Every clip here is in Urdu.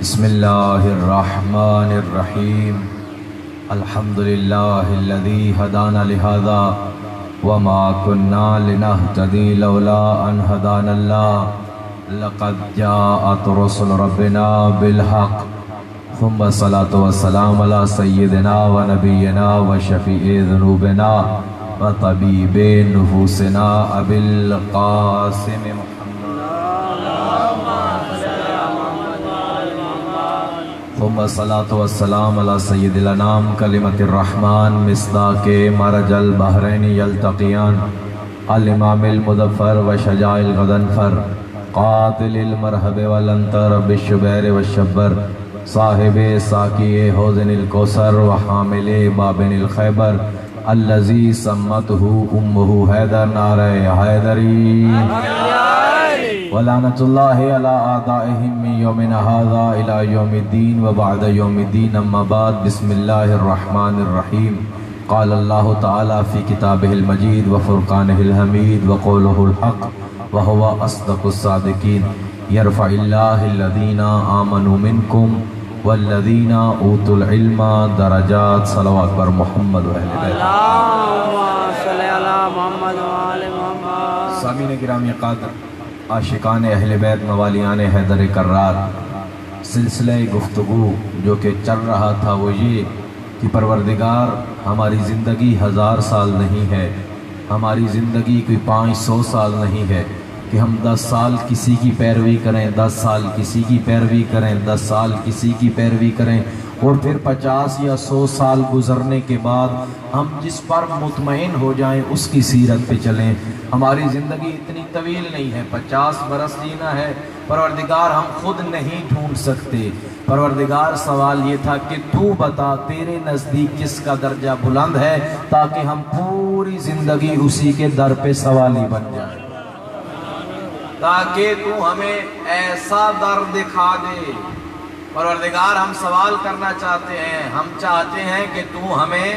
بسم اللہ الرحمن الرحیم الحمد للہ الذی ہدانا لہذا وما كنا لنہتدی لولا ان ہدانا اللہ لقد جاءت رسل ربنا بالحق ثم الصلاة والسلام علی سیدنا و نبینا و شفیع ذنوبنا و طبیب نفوسنا ابی القاسم ثم الصلاة والسلام على سید الانام کلمت الرحمن مصداق مرج البحرین یلتقیان الامام المظفر و شجاع الغضنفر قاتل المرحب والانتر بالشبیر والشبر صاحب ساکی حوض الکوثر و حامل بابن الخیبر الذی سمته امه حیدر نعرہ حیدری ولعنت اللہ علی اعدائهم من یومنا ھذا الی یوم الدین و بعد یوم الدین اما بعد بسم اللہ الرحمن الرحیم قال اللہ تعالی فی کتابہ المجید و فرقانہ الحمید و قولہ الحق و هو اصدق الصادقین یرفع اللہ الذین آمنوا منکم والذین اوتوا العلم درجات صلوات بر محمد و اہل بیت اللہم صلی علی محمد و آل محمد۔ سامعین گرامی قادر، عاشقان اہل بیت موالیان حیدر کرار، سلسلہ گفتگو جو کہ چل رہا تھا وہ یہ کہ پروردگار ہماری زندگی 1000 سال نہیں ہے، ہماری زندگی کوئی 500 سال نہیں ہے کہ ہم 10 سال کسی کی پیروی کریں، 10 سال کسی کی پیروی کریں، 10 سال کسی کی پیروی کریں اور پھر 50 یا 100 سال گزرنے کے بعد ہم جس پر مطمئن ہو جائیں اس کی سیرت پہ چلیں۔ ہماری زندگی اتنی طویل نہیں ہے، 50 برس جینا ہے۔ پروردگار ہم خود نہیں ڈھونڈ سکتے۔ پروردگار سوال یہ تھا کہ تو بتا تیرے نزدیک کس کا درجہ بلند ہے تاکہ ہم پوری زندگی اسی کے در پہ سوالی بن جائیں، تاکہ تو ہمیں ایسا در دکھا دے۔ پروردگار ہم سوال کرنا چاہتے ہیں، ہم چاہتے ہیں کہ تو ہمیں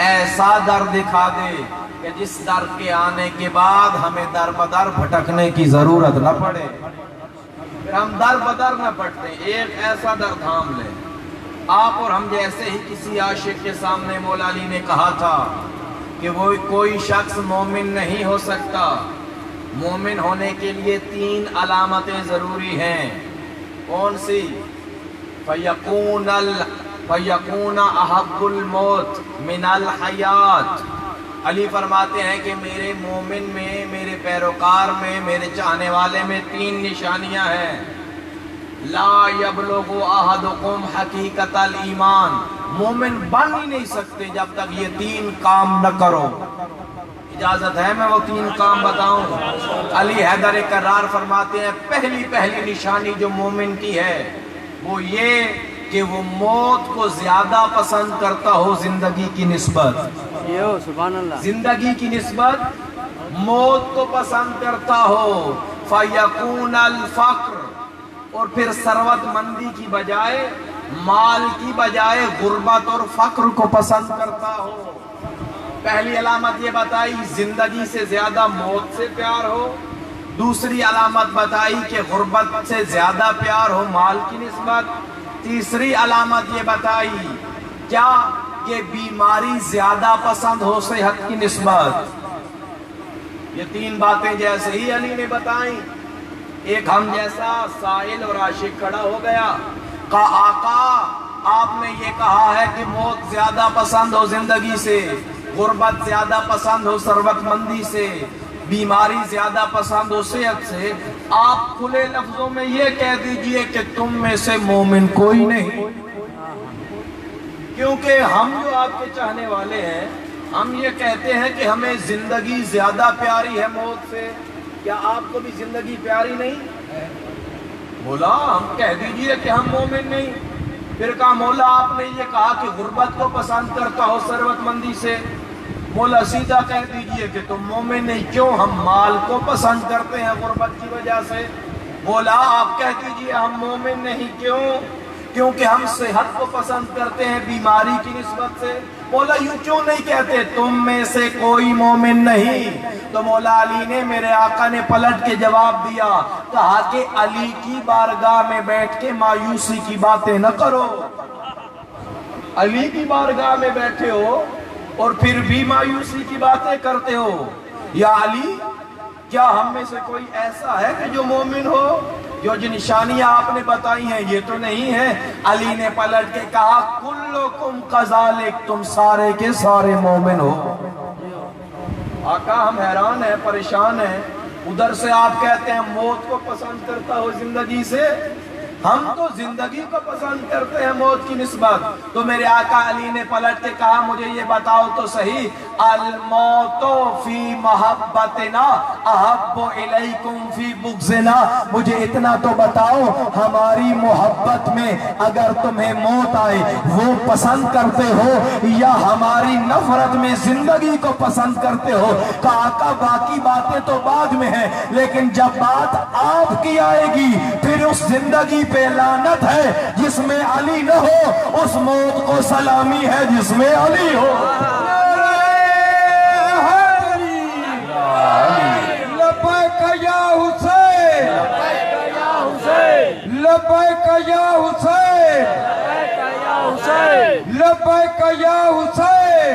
ایسا در دکھا دے کہ جس در کے آنے کے بعد ہمیں در بدر بھٹکنے کی ضرورت نہ پڑے، پھر ہم در بدر نہ بھٹکیں، ایک ایسا در تھام لیں۔ آپ اور ہم جیسے ہی کسی عاشق کے سامنے مولا علی نے کہا تھا کہ وہ کوئی شخص مومن نہیں ہو سکتا، مومن ہونے کے لیے 3 علامتیں ضروری ہیں۔ کون سی؟ فَيَكُونَ أَحَبُّ الْمَوْتِ مِنَ الْحَيَاةِ۔ علی فرماتے ہیں کہ میرے مومن میں، میرے پیروکار میں، میرے چاہنے والے میں 3 نشانیاں ہیں۔ لا يبلغ أحدكم حقیقت الایمان، مومن بن ہی نہیں سکتے جب تک یہ 3 کام نہ کرو۔ اجازت ہے میں وہ 3 کام بتاؤں؟ علی حیدر کرار فرماتے ہیں پہلی نشانی جو مومن کی ہے وہ یہ کہ وہ موت کو زیادہ پسند کرتا ہو زندگی کی نسبت، سبحان اللہ، زندگی کی نسبت موت کو پسند کرتا ہو۔ فَيَكُونَ الْفَقْرُ، اور پھر ثروت مندی کی بجائے، مال کی بجائے غربت اور فقر کو پسند کرتا ہو۔ پہلی علامت یہ بتائی زندگی سے زیادہ موت سے پیار ہو، دوسری علامت بتائی کہ غربت سے زیادہ پیار ہو مال کی نسبت، تیسری علامت یہ بتائی کیا کہ بیماری زیادہ پسند ہو صحت کی نسبت۔ یہ 3 باتیں جیسے ہی علی نے بتائیں، ایک ہم جیسا سائل اور عاشق کھڑا ہو گیا، کہا آقا آپ نے یہ کہا ہے کہ موت زیادہ پسند ہو زندگی سے، غربت زیادہ پسند ہو ثروت مندی سے، بیماری زیادہ پسند ہو صحت سے، آپ کھلے لفظوں میں یہ کہہ دیجئے کہ تم میں سے مومن کوئی نہیں۔ کیونکہ ہم جو آپ کے چاہنے والے ہیں، ہم یہ کہتے ہیں کہ ہمیں زندگی زیادہ پیاری ہے موت سے۔ کیا آپ کو بھی زندگی پیاری نہیں؟ مولا ہم کہہ دیجئے کہ ہم مومن نہیں۔ پھر کہا مولا آپ نے یہ کہا کہ غربت کو پسند کرتا ہو ثروت مندی سے، مولا سیدھا کہہ دیجئے کہ تم مومن نہیں۔ کیوں؟ ہم مال کو پسند کرتے ہیں غربت کی وجہ سے۔ مولا آپ کہہ دیجئے ہم مومن نہیں۔ کیوں؟ کیونکہ ہم صحت کو پسند کرتے ہیں بیماری کی نسبت سے۔ مولا یوں کیوں نہیں کہتے تم میں سے کوئی مومن نہیں؟ تو مولا علی نے، میرے آقا نے پلٹ کے جواب دیا، کہا کہ علی کی بارگاہ میں بیٹھ کے مایوسی کی باتیں نہ کرو۔ علی کی بارگاہ میں بیٹھے ہو اور پھر بھی مایوسی کی باتیں کرتے ہو۔ یا علی، کیا ہم میں سے کوئی ایسا ہے کہ جو مومن ہو؟ جو نشانیاں آپ نے بتائی ہیں یہ تو نہیں ہے۔ علی نے پلٹ کے کہا کلکم کذالک، تم سارے کے سارے مومن ہو۔ آقا ہم حیران ہیں، پریشان ہیں، ادھر سے آپ کہتے ہیں موت کو پسند کرتا ہو زندگی سے، ہم تو زندگی کو پسند کرتے ہیں موت کی نسبت۔ تو میرے آقا علی نے پلٹ کے کہا مجھے یہ بتاؤ تو صحیح، الموت فی محبتنا احب الیکم فی بغضنا، مجھے اتنا تو بتاؤ ہماری محبت میں اگر تمہیں موت آئے وہ پسند کرتے ہو یا ہماری نفرت میں زندگی کو پسند کرتے ہو؟ کہ آقا باقی باتیں تو بعد میں ہیں، لیکن جب بات آپ کی آئے گی پھر اس زندگی پہ لعنت ہے جس میں علی نہ ہو، اس موت کو سلامی ہے جس میں علی ہو۔ لبیک یا حسین، لبیک یا حسین، لبیک یا حسین،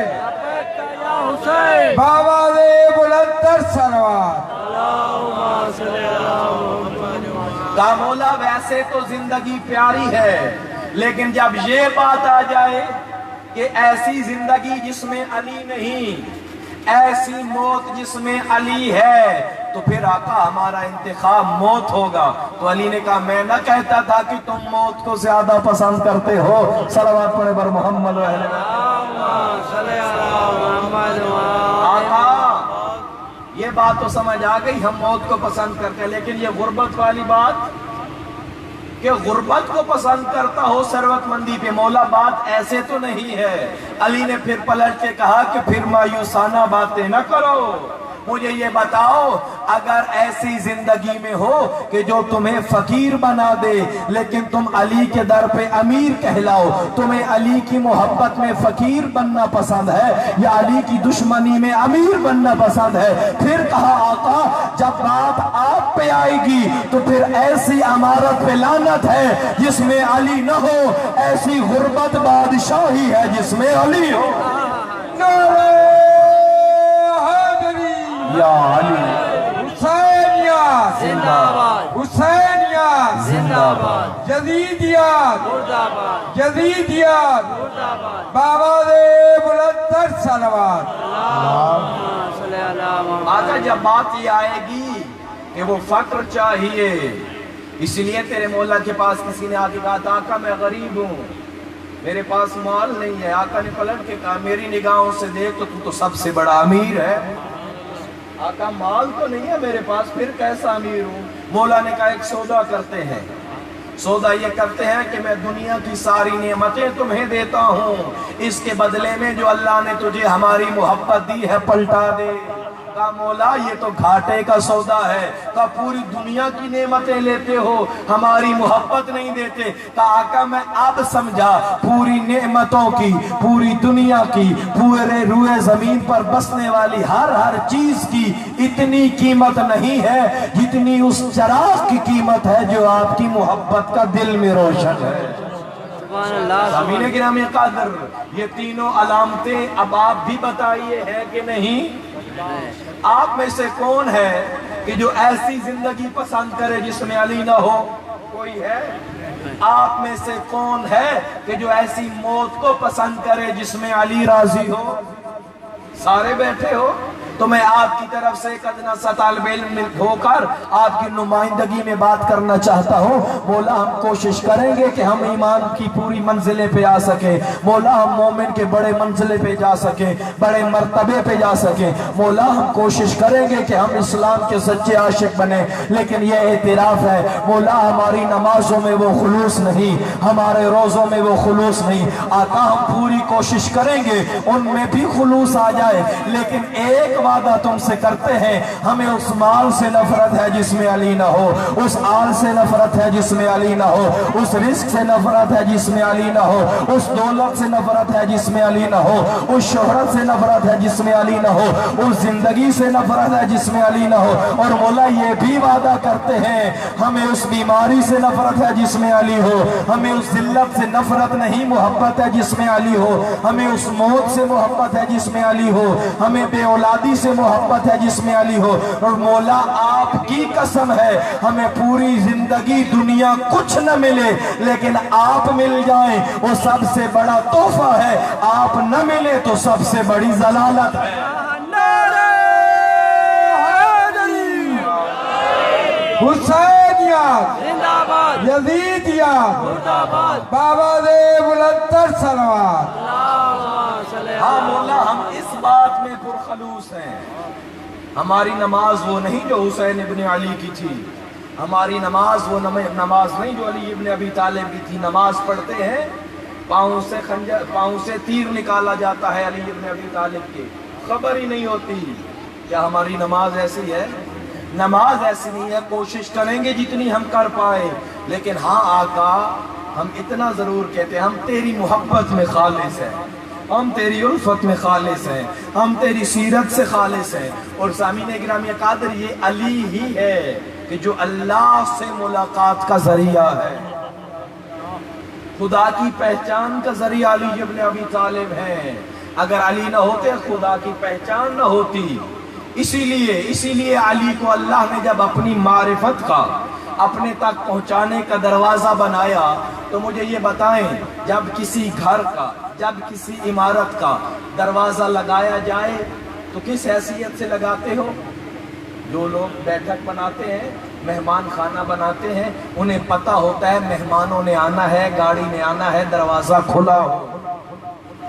بابا دے بلندر سلوات۔ کہا مولا ویسے تو زندگی پیاری ہے، لیکن جب یہ بات آ جائے کہ ایسی زندگی جس میں علی نہیں، ایسی موت جس میں علی ہے، تو پھر آقا ہمارا انتخاب موت ہوگا۔ تو علی نے کہا میں نہ کہتا تھا کہ تم موت کو زیادہ پسند کرتے ہو۔ صلوات پڑھے بر محمد و اہل آقا یہ بات تو سمجھ آ گئی، ہم موت کو پسند کرتے ہیں، لیکن یہ غربت والی بات کہ غربت کو پسند کرتا ہو ثروت مندی پہ، مولا بات ایسے تو نہیں ہے۔ علی نے پھر پلٹ کے کہا کہ پھر مایوسانہ باتیں نہ کرو، مجھے یہ بتاؤ اگر ایسی زندگی میں ہو کہ جو تمہیں فقیر بنا دے لیکن تم علی کے در پہ امیر کہلاؤ، تمہیں علی کی محبت میں فقیر بننا پسند ہے یا علی کی دشمنی میں امیر بننا پسند ہے؟ پھر کہا آقا جب بات آپ پہ آئے گی تو پھر ایسی عمارت پہ لعنت ہے جس میں علی نہ ہو، ایسی غربت بادشاہی ہے جس میں علی ہو۔ یا علی حسینیات زندہ باد، حسینیات زندہ باد، جدیدیات زندہ باد، جدیدیات، زندہ باد۔ بابا دے بلندر سلوات۔ اللہم صلی اللہ محمد۔ آقا جب بات یہ آئے گی کہ وہ فقر چاہیے، اس لیے تیرے مولا کے پاس کسی نے آ کے کہا تھا آقا میں غریب ہوں، میرے پاس مال نہیں ہے۔ آقا نے پلٹ کے کہا میری نگاہوں سے دیکھ تو سب سے بڑا امیر ہے۔ آقا مال تو نہیں ہے میرے پاس، پھر کیسا امیر ہوں؟ مولا نے کہا ایک سودا کرتے ہیں، سودا یہ کرتے ہیں کہ میں دنیا کی ساری نعمتیں تمہیں دیتا ہوں، اس کے بدلے میں جو اللہ نے تجھے ہماری محبت دی ہے پلٹا دے۔ کہا مولا یہ تو گھاٹے کا سودا ہے۔ کہا پوری دنیا کی نعمتیں لیتے ہو ہماری محبت نہیں دیتے۔ کہا آقا میں اب سمجھا پوری نعمتوں کی، پوری دنیا کی، پورے روئے زمین پر بسنے والی ہر چیز کی اتنی قیمت نہیں ہے جتنی اس چراغ کی قیمت ہے جو آپ کی محبت کا دل میں روشن ہے۔ سبحان اللہ، سامعین گرامی قدر، یہ تینوں علامتیں اب آپ بھی بتائیے ہیں کہ نہیں؟ آپ میں سے کون ہے کہ جو ایسی زندگی پسند کرے جس میں علی نہ ہو؟ کوئی ہے؟ آپ میں سے کون ہے کہ جو ایسی موت کو پسند کرے جس میں علی راضی ہو؟ سارے بیٹھے ہو تو میں آپ کی طرف سے ایک ادنا سا طالب علم ہو کر آپ کی نمائندگی میں بات کرنا چاہتا ہوں۔ مولا ہم کوشش کریں گے کہ ہم ایمان کی پوری منزلیں پہ آ سکیں، مولا ہم مومن کے بڑے منزلیں پہ جا سکیں، بڑے مرتبے پہ جا سکیں، مولا ہم کوشش کریں گے کہ ہم اسلام کے سچے عاشق بنیں، لیکن یہ اعتراف ہے مولا ہماری نمازوں میں وہ خلوص نہیں، ہمارے روزوں میں وہ خلوص نہیں۔ آقا ہم پوری کوشش کریں گے ان میں بھی خلوص آ جائے، لیکن ایک وعدہ تم سے کرتے ہیں ہمیں اس مال سے نفرت ہے جس میں علی نہ ہو، اس آل سے نفرت ہے جس میں علی نہ ہو، اس رزق سے نفرت ہے جس میں علی نہ ہو، اس دولت سے نفرت ہے جس میں علی نہ ہو، اس شہرت سے نفرت ہے جس میں علی نہ ہو، اس زندگی سے نفرت ہے جس میں علی نہ ہو۔ اور مولا یہ بھی وعدہ کرتے ہیں ہمیں اس بیماری سے نفرت ہے جس میں علی ہو، ہمیں اس ذلت سے نفرت نہیں محبت ہے جس میں علی ہو، ہمیں اس موت سے محبت ہے جس میں علی ہو، ہمیں بے اولادی سے محبت ہے جس میں علی ہو۔ اور مولا آپ کی قسم ہے ہمیں پوری زندگی دنیا کچھ نہ ملے لیکن آپ مل جائیں وہ سب سے بڑا تحفہ ہے، آپ نہ ملے تو سب سے بڑی ضلالت ہے۔ حسینیت زندہ باد یزیدیت مردہ آباد بابا دے بلندر صلوات۔ اللہم صلی ہاں اللہ مولا ہم اس بات میں پرخلوص ہیں، ہماری نماز وہ نہیں جو حسین ابن علی کی تھی، ہماری نماز وہ نماز نہیں جو علی ابن ابی طالب کی تھی۔ نماز پڑھتے ہیں پاؤں سے تیر نکالا جاتا ہے علی ابن ابی طالب کے، خبر ہی نہیں ہوتی۔ کیا ہماری نماز ایسی ہے؟ نماز ایسی نہیں ہے، کوشش کریں گے جتنی ہم کر پائے، لیکن ہاں آقا ہم اتنا ضرور کہتے ہیں ہم تیری محبت میں خالص ہیں، ہم تیری الفت میں خالص ہیں، ہم تیری سیرت سے خالص ہیں۔ اور سامعین گرامی قادر یہ علی ہی ہے کہ جو اللہ سے ملاقات کا ذریعہ ہے، خدا کی پہچان کا ذریعہ علی ابن ابی طالب ہے۔ اگر علی نہ ہوتے خدا کی پہچان نہ ہوتی۔ اسی لیے علی کو اللہ نے جب اپنی معرفت کا اپنے تک پہنچانے کا دروازہ بنایا تو مجھے یہ بتائیں جب کسی گھر کا جب کسی عمارت کا دروازہ لگایا جائے تو کس حیثیت سے لگاتے ہو؟ جو لوگ بیٹھک بناتے ہیں مہمان خانہ بناتے ہیں انہیں پتہ ہوتا ہے مہمانوں نے آنا ہے، گاڑی نے آنا ہے، دروازہ کھلا ہو،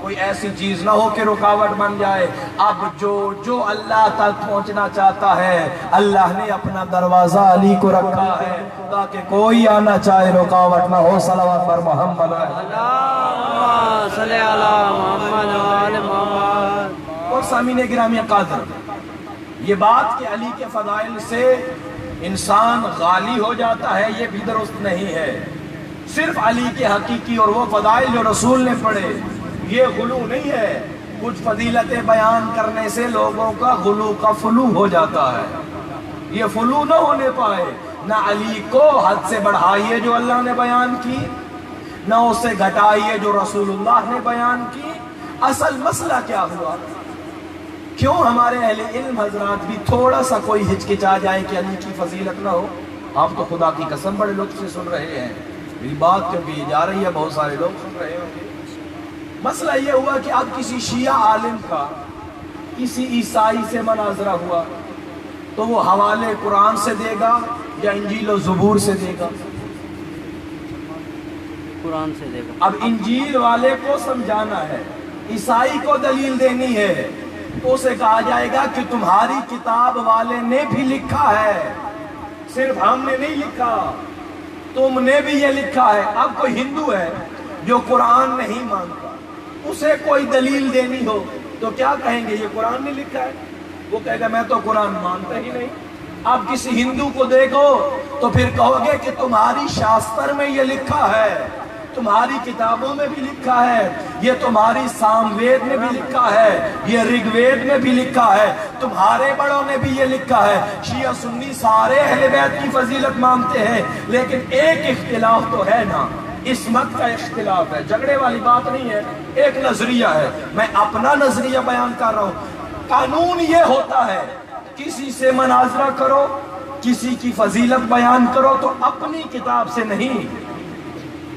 کوئی ایسی چیز نہ ہو کہ رکاوٹ بن جائے۔ اب جو اللہ تک پہنچنا چاہتا ہے اللہ نے اپنا دروازہ علی کو رکھا ہے تاکہ کوئی آنا چاہے رکاوٹ نہ ہو۔ صلوات پر محمد۔ اللہم صلی اللہ محمد و آل محمد۔ اور سامعین گرامی قادر یہ بات کہ علی کے فضائل سے انسان غالی ہو جاتا ہے یہ بھی درست نہیں ہے۔ صرف علی کے حقیقی اور وہ فضائل جو رسول نے پڑھے یہ غلو نہیں ہے۔ کچھ فضیلتیں بیان کرنے سے لوگوں کا غلو کا فلو ہو جاتا ہے، یہ فلو نہ ہونے پائے۔ نہ علی کو حد سے بڑھائیے جو اللہ نے بیان کی، نہ اسے گھٹائیے جو رسول اللہ نے بیان کی۔ اصل مسئلہ کیا ہوا؟ کیوں ہمارے اہل علم حضرات بھی تھوڑا سا کوئی ہچکچا جائیں کہ علی کی فضیلت نہ ہو؟ آپ تو خدا کی قسم بڑے لطف سے سن رہے ہیں، میری بات کیونکہ یہ جا رہی ہے بہت سارے لوگ سن رہے ہوں گے۔ مسئلہ یہ ہوا کہ اب کسی شیعہ عالم کا کسی عیسائی سے مناظرہ ہوا تو وہ حوالے قرآن سے دے گا یا انجیل و زبور سے دے گا؟ قرآن سے دے گا۔ اب انجیل والے کو سمجھانا ہے، عیسائی کو دلیل دینی ہے تو اسے کہا جائے گا کہ تمہاری کتاب والے نے بھی لکھا ہے، صرف ہم نے نہیں لکھا، تم نے بھی یہ لکھا ہے۔ اب کوئی ہندو ہے جو قرآن نہیں مانتا، اسے کوئی دلیل دینی ہو تو کیا کہیں گے؟ یہ قرآن نے لکھا ہے۔ وہ کہے گا میں تو قرآن مانتا ہی نہیں۔ اب کسی ہندو کو دیکھو تو پھر کہو گے کہ تمہاری شاستر میں یہ لکھا ہے، تمہاری کتابوں میں بھی لکھا ہے، یہ تمہاری سام وید میں بھی لکھا ہے، یہ رگ وید میں بھی لکھا ہے، تمہارے بڑوں نے بھی یہ لکھا ہے۔ شیعہ سنی سارے اہل بیت کی فضیلت مانتے ہیں لیکن ایک اختلاف تو ہے نا، عصمت کا اختلاف ہے، جھگڑے والی بات نہیں ہے، ایک نظریہ ہے۔ میں اپنا نظریہ بیان کر رہا ہوں۔ قانون یہ ہوتا ہے کسی سے مناظرہ کرو، کسی کی فضیلت بیان کرو تو اپنی کتاب سے نہیں،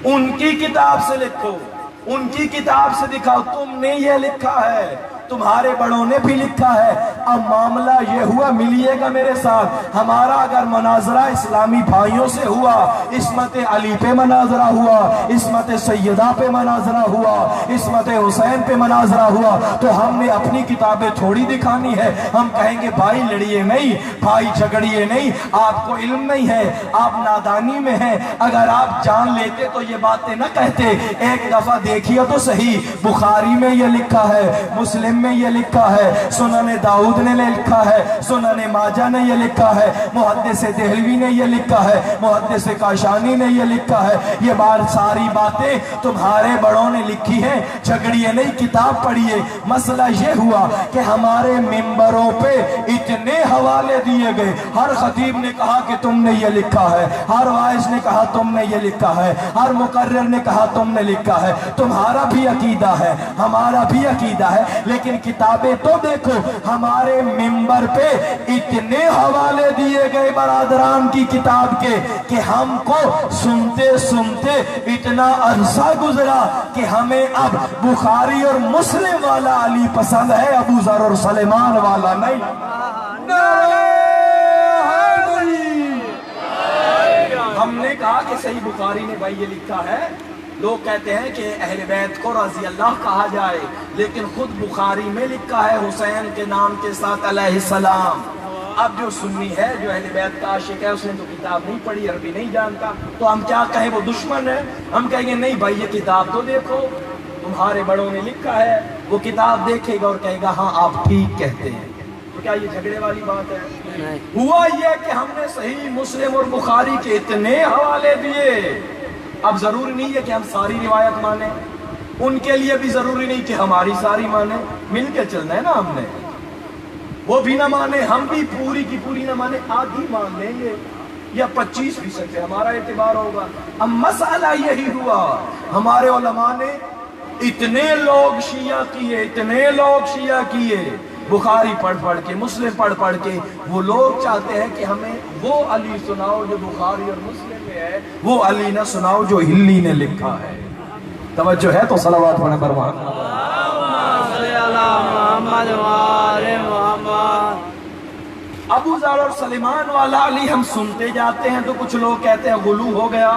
ان کی کتاب سے لکھو، ان کی کتاب سے دکھاؤ تم نے یہ لکھا ہے، تمہارے بڑوں نے بھی لکھا ہے۔ اب معاملہ یہ ہوا، ملیے گا میرے ساتھ، ہمارا اگر مناظرہ اسلامی بھائیوں سے ہوا، عصمت علی پہ مناظرہ ہوا، عصمت سیدہ پہ مناظرہ ہوا، عصمت حسین پہ مناظرہ ہوا تو ہم نے اپنی کتابیں تھوڑی دکھانی ہے۔ ہم کہیں گے بھائی لڑیے نہیں، بھائی جھگڑیے نہیں، آپ کو علم نہیں ہے، آپ نادانی میں ہیں، اگر آپ جان لیتے تو یہ باتیں نہ کہتے۔ ایک دفعہ دیکھیے تو صحیح، بخاری میں یہ لکھا ہے، مسلم میں یہ لکھا ہے، سنن داؤد نے لکھا ہے، سنن ماجہ نے یہ لکھا ہے، محدث دہلوی نے یہ لکھا ہے، محدث کاشانی نے یہ لکھا ہے۔ یہ ساری باتیں تمہارے بڑوں نے لکھی ہیں، جھگڑیے نہیں، کتاب پڑھیے۔ مسئلہ یہ ہوا کہ ہمارے ممبروں پہ اتنے حوالے دیے گئے، ہر خطیب نے کہا کہ تم نے یہ لکھا ہے، ہر وائز نے کہا تم نے یہ لکھا ہے، ہر مقرر نے کہا تم نے لکھا ہے۔ تمہارا بھی عقیدہ ہے، ہمارا بھی عقیدہ ہے، لیکن کتابیں تو دیکھو۔ ہمارے ممبر پہ اتنے حوالے دیے گئے برادران کی کتاب کے کہ ہم کو سنتے سنتے اتنا عرصہ گزرا کہ ہمیں اب بخاری اور مسلم والا علی پسند ہے، ابو ذر اور سلیمان والا نہیں۔ ہم نے کہا کہ صحیح بخاری نے بھائی یہ لکھا ہے، لوگ کہتے ہیں کہ اہل بیت کو رضی اللہ کہا جائے، لیکن خود بخاری میں لکھا ہے حسین کے نام کے ساتھ علیہ السلام۔ اب جو سنی ہے، جو اہل بیت کا عاشق ہے، اس نے تو کتاب نہیں پڑھی، عربی نہیں جانتا، تو ہم کیا کہیں وہ دشمن ہے؟ ہم کہیں گے نہیں بھائی یہ کتاب تو دیکھو، تمہارے بڑوں نے لکھا ہے۔ وہ کتاب دیکھے گا اور کہے گا ہاں آپ ٹھیک کہتے ہیں۔ تو کیا یہ جھگڑے والی بات ہے؟ ہوا یہ کہ ہم نے صحیح مسلم اور بخاری کے اتنے حوالے دیے، اب ضروری نہیں ہے کہ ہم ساری روایت مانیں، ان کے لیے بھی ضروری نہیں کہ ہماری ساری مانیں، مل کے چلنا ہے نا ہم نے۔ وہ بھی نہ مانے، ہم بھی پوری کی پوری نہ مانے، آدھی مان لیں گے یا 25% سے ہمارا اعتبار ہوگا۔ اب مسئلہ یہی ہوا، ہمارے علماء نے اتنے لوگ شیعہ کیے، اتنے لوگ شیعہ کیے، بخاری پڑھ پڑھ کے، مسلم پڑھ پڑھ کے۔ وہ لوگ چاہتے ہیں کہ ہمیں وہ علی سناؤ جو بخاری اور مسلم میں ہے، وہ علی نہ سناؤ جو ہلی نے لکھا ہے۔ توجہ ہے تو صلوات پڑھیں پر محمد۔ ابو ذر اور سلیمان والا علی ہم سنتے جاتے ہیں تو کچھ لوگ کہتے ہیں غلو ہو گیا،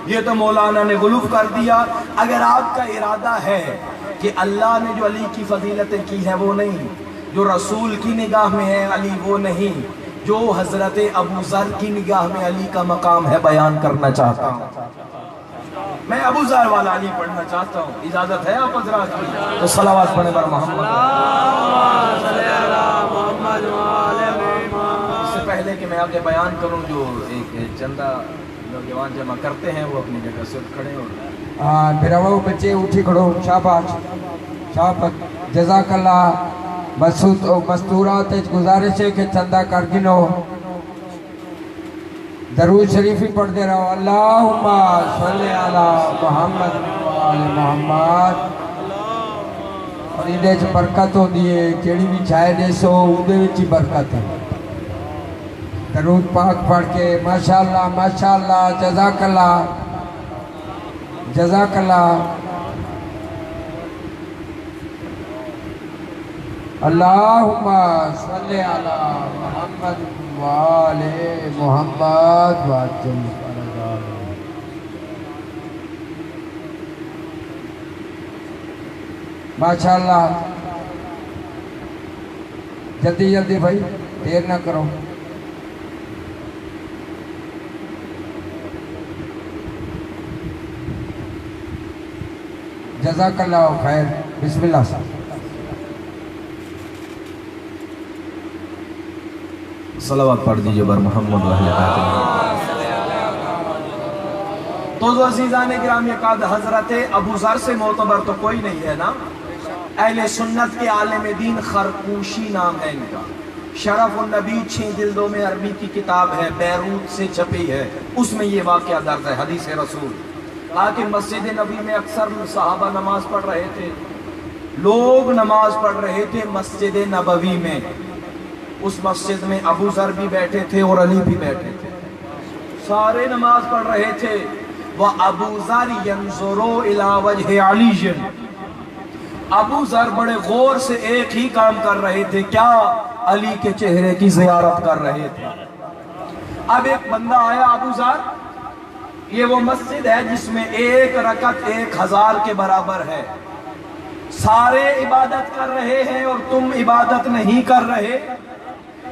یہ تو مولانا نے غلو کر دیا۔ اگر آپ کا ارادہ ہے کہ اللہ نے جو علی کی فضیلتیں کی ہیں وہ نہیں، جو رسول کی نگاہ میں ہے علی وہ نہیں، جو حضرت ابو ذر کی نگاہ میں علی کا مقام ہے، بیان کرنا چاہتا ہوں۔ میں ابو ذر والا علی پڑھنا چاہتا ہوں، اجازت ہے آپ حضرات کی؟ تو صلوات پڑھیں بر محمد۔ اس سے پہلے کہ میں آگے بیان کروں، جو ایک چندہ نوجوان جمع کرتے ہیں وہ اپنی جگہ سے اٹھ کھڑے ہو۔ براو بچے اٹھی کھڑو، شاباش شاباش، جزاک اللہ۔ مستورات گزارش ہے کہ چندہ کر گنو، درود شریف ہی پڑھتے رہو۔ اللہم صلی علی محمد وآل محمد۔ اور یہ برکت ہوتی ہے، کیڑی بھی چھائے دے سو اندے وچ ہی برکت ہے۔ درود پاک پڑھ کے ماشاءاللہ ماشاءاللہ، جزاک اللہ جزاک اللہ۔ اللہم صلی علی محمد وآل محمد وعجل فرجہ۔ ماشاءاللہ، جلدی جلدی بھائی، دیر نہ کرو۔ جزاک اللہ خیر، بسم اللہ صاحب۔ صلوات پڑھ دیجئے بر محمد و اہل بیت۔ تو عزیزان گرامی، قد حضرت ابو ذر سے معتبر تو کوئی نہیں ہے نا۔ اہل سنت کے عالم دین خرقوشی نام ہے ان کا، شرف النبی 6 جلدوں میں عربی کی کتاب ہے، بیروت سے چھپی ہے، اس میں یہ واقعہ درج ہے، حدیث رسول۔ تاکہ مسجد نبی میں اکثر صحابہ نماز پڑھ رہے تھے، لوگ نماز پڑھ رہے تھے مسجد نبوی میں، اس مسجد میں ابو ذر بھی بیٹھے تھے اور علی بھی بیٹھے تھے، سارے نماز پڑھ رہے تھے۔ وَأَبُو ذَرْ يَنْظُرُ إِلَىٰ وَجْهِ عَلِيٍّ، ابو ذر بڑے غور سے ایک ہی کام کر رہے تھے، کیا؟ علی کے چہرے کی زیارت کر رہے تھے۔ اب ایک بندہ آیا، ابو ذر، یہ وہ مسجد ہے جس میں ایک رکعت 1000 کے برابر ہے، سارے عبادت کر رہے ہیں اور تم عبادت نہیں کر رہے،